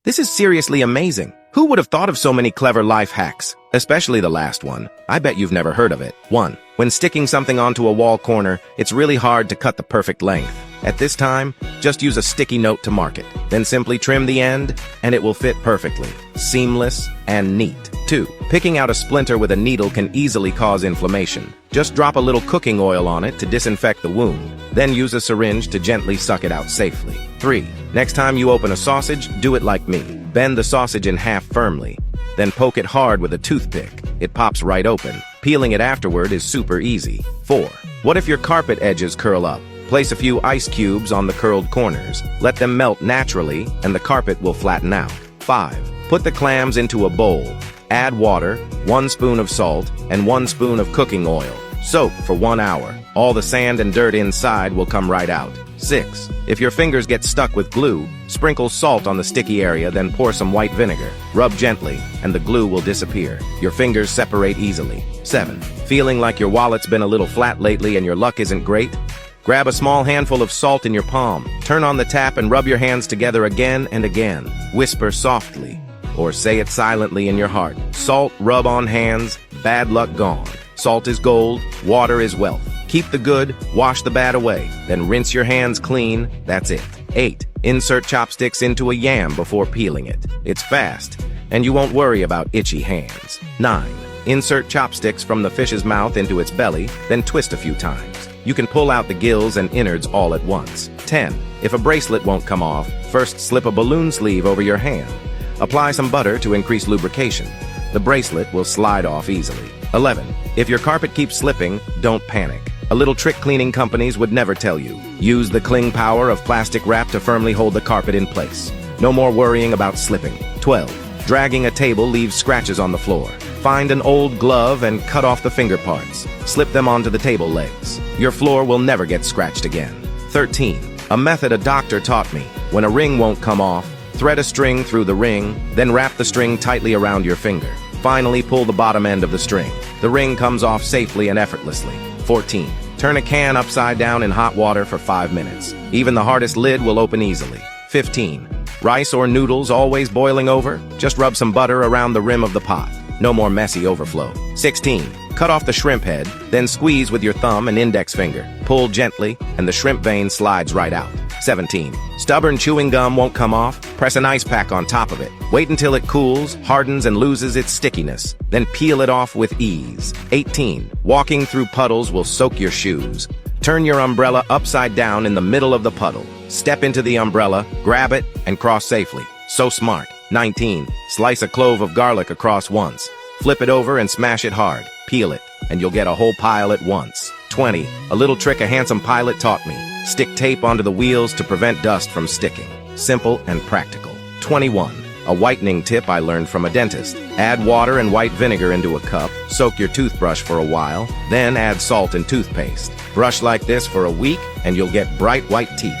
This is seriously amazing. Who would have thought of so many clever life hacks? Especially the last one. I bet you've never heard of it. 1. When sticking something onto a wall corner, it's really hard to cut the perfect length. At this time, just use a sticky note to mark it. Then simply trim the end, and it will fit perfectly. Seamless and neat. 2. Picking out a splinter with a needle can easily cause inflammation. Just drop a little cooking oil on it to disinfect the wound. Then use a syringe to gently suck it out safely. 3. Next time you open a sausage, do it like me. Bend the sausage in half firmly. Then poke it hard with a toothpick. It pops right open. Peeling it afterward is super easy. 4. What if your carpet edges curl up? Place a few ice cubes on the curled corners. Let them melt naturally, and the carpet will flatten out. 5. Put the clams into a bowl. Add water, 1 spoon of salt, and 1 spoon of cooking oil. Soak for 1 hour. All the sand and dirt inside will come right out. 6. If your fingers get stuck with glue, sprinkle salt on the sticky area, then pour some white vinegar. Rub gently, and the glue will disappear. Your fingers separate easily. 7. Feeling like your wallet's been a little flat lately and your luck isn't great? Grab a small handful of salt in your palm. Turn on the tap and rub your hands together again and again. Whisper softly, or say it silently in your heart. Salt rub on hands, bad luck gone. Salt is gold, water is wealth. Keep the good, wash the bad away, then rinse your hands clean, that's it. 8. Insert chopsticks into a yam before peeling it. It's fast, and you won't worry about itchy hands. 9. Insert chopsticks from the fish's mouth into its belly, then twist a few times. You can pull out the gills and innards all at once. 10. If a bracelet won't come off, first slip a balloon sleeve over your hand. Apply some butter to increase lubrication. The bracelet will slide off easily. 11. If your carpet keeps slipping, don't panic. A little trick cleaning companies would never tell you. Use the cling power of plastic wrap to firmly hold the carpet in place. No more worrying about slipping. 12. Dragging a table leaves scratches on the floor. Find an old glove and cut off the finger parts. Slip them onto the table legs. Your floor will never get scratched again. 13. A method a doctor taught me. When a ring won't come off, thread a string through the ring, then wrap the string tightly around your finger. Finally, pull the bottom end of the string. The ring comes off safely and effortlessly. 14. Turn a can upside down in hot water for 5 minutes. Even the hardest lid will open easily. 15. Rice or noodles always boiling over? Just rub some butter around the rim of the pot. No more messy overflow. 16. Cut off the shrimp head, then squeeze with your thumb and index finger. Pull gently, and the shrimp vein slides right out. 17. Stubborn chewing gum won't come off? Press an ice pack on top of it. Wait until it cools, hardens, and loses its stickiness. Then peel it off with ease. 18. Walking through puddles will soak your shoes. Turn your umbrella upside down in the middle of the puddle. Step into the umbrella, grab it, and cross safely. So smart. 19. Slice a clove of garlic across once. Flip it over and smash it hard. Peel it, and you'll get a whole pile at once. 20. A little trick a handsome pilot taught me. Stick tape onto the wheels to prevent dust from sticking. Simple and practical. 21. A whitening tip I learned from a dentist. Add water and white vinegar into a cup, soak your toothbrush for a while, then add salt and toothpaste. Brush like this for a week, and you'll get bright white teeth.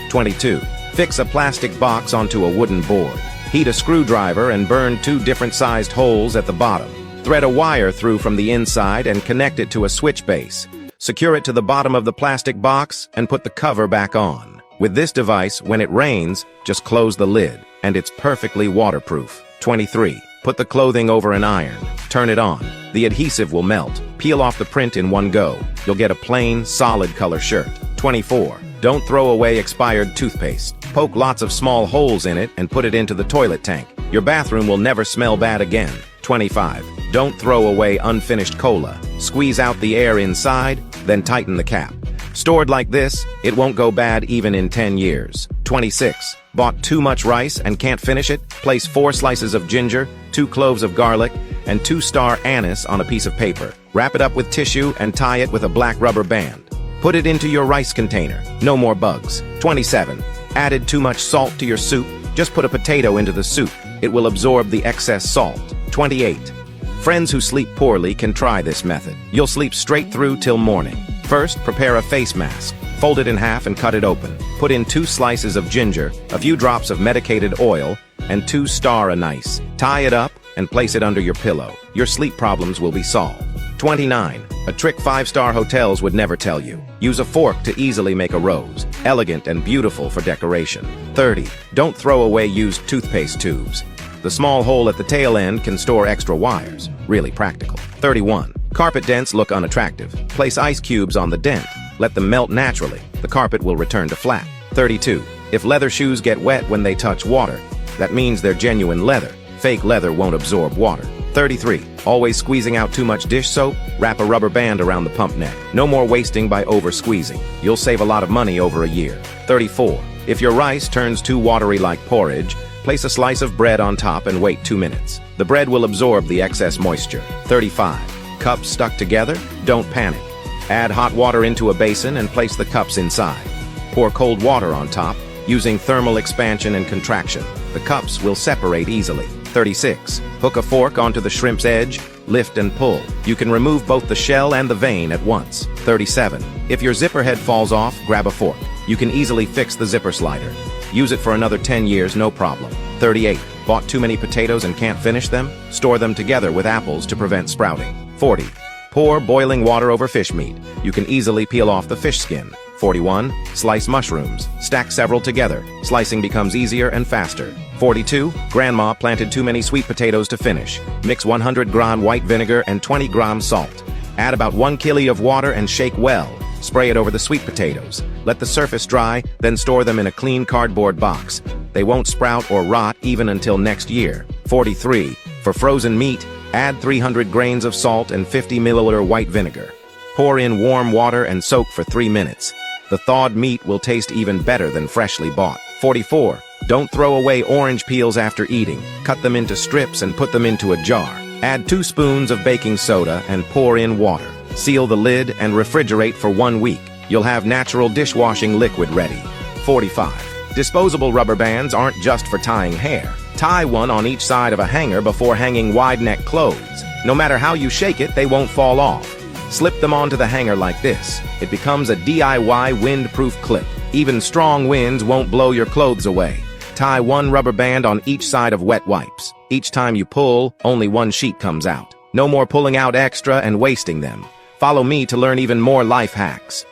22. Fix a plastic box onto a wooden board. Heat a screwdriver and burn 2 different sized holes at the bottom. Thread a wire through from the inside and connect it to a switch base. Secure it to the bottom of the plastic box and put the cover back on. With this device, when it rains, just close the lid, and it's perfectly waterproof. 23. Put the clothing over an iron. Turn it on. The adhesive will melt. Peel off the print in one go. You'll get a plain, solid color shirt. 24. Don't throw away expired toothpaste. Poke lots of small holes in it and put it into the toilet tank. Your bathroom will never smell bad again. 25. Don't throw away unfinished cola. Squeeze out the air inside, then tighten the cap. Stored like this, it won't go bad even in 10 years. 26. Bought too much rice and can't finish it? Place 4 slices of ginger, 2 cloves of garlic, and 2-star anise on a piece of paper. Wrap it up with tissue and tie it with a black rubber band. Put it into your rice container. No more bugs. 27. Added too much salt to your soup? Just put a potato into the soup. It will absorb the excess salt. 28. Friends who sleep poorly can try this method. You'll sleep straight through till morning. First, prepare a face mask. Fold it in half and cut it open. Put in 2 slices of ginger, a few drops of medicated oil, and 2-star anise. Tie it up and place it under your pillow. Your sleep problems will be solved. 29. A trick 5-star hotels would never tell you. Use a fork to easily make a rose. Elegant and beautiful for decoration. 30. Don't throw away used toothpaste tubes. The small hole at the tail end can store extra wires. Really practical. 31. Carpet dents look unattractive. Place ice cubes on the dent. Let them melt naturally. The carpet will return to flat. 32. If leather shoes get wet when they touch water, that means they're genuine leather. Fake leather won't absorb water. 33. Always squeezing out too much dish soap? Wrap a rubber band around the pump neck. No more wasting by over-squeezing. You'll save a lot of money over a year. 34. If your rice turns too watery like porridge, place a slice of bread on top and wait 2 minutes. The bread will absorb the excess moisture. 35. Cups stuck together? Don't panic. Add hot water into a basin and place the cups inside. Pour cold water on top, using thermal expansion and contraction. The cups will separate easily. 36. Hook a fork onto the shrimp's edge, lift and pull. You can remove both the shell and the vein at once. 37. If your zipper head falls off, grab a fork. You can easily fix the zipper slider. Use it for another 10 years, no problem. 38. Bought too many potatoes and can't finish them? Store them together with apples to prevent sprouting. 40. Pour boiling water over fish meat. You can easily peel off the fish skin. 41. Slice mushrooms. Stack several together. Slicing becomes easier and faster. 42. Grandma planted too many sweet potatoes to finish. Mix 100 g white vinegar and 20 g salt. Add about 1 kg of water and shake well. Spray it over the sweet potatoes. Let the surface dry, then store them in a clean cardboard box. They won't sprout or rot even until next year. 43. For frozen meat, add 300 grains of salt and 50 milliliter white vinegar. Pour in warm water and soak for 3 minutes. The thawed meat will taste even better than freshly bought. 44. Don't throw away orange peels after eating. Cut them into strips and put them into a jar. Add 2 spoons of baking soda and pour in water. Seal the lid and refrigerate for 1 week. You'll have natural dishwashing liquid ready. 45. Disposable rubber bands aren't just for tying hair. Tie one on each side of a hanger before hanging wide-neck clothes. No matter how you shake it, they won't fall off. Slip them onto the hanger like this. It becomes a DIY wind-proof clip. Even strong winds won't blow your clothes away. Tie 1 rubber band on each side of wet wipes. Each time you pull, only 1 sheet comes out. No more pulling out extra and wasting them. Follow me to learn even more life hacks.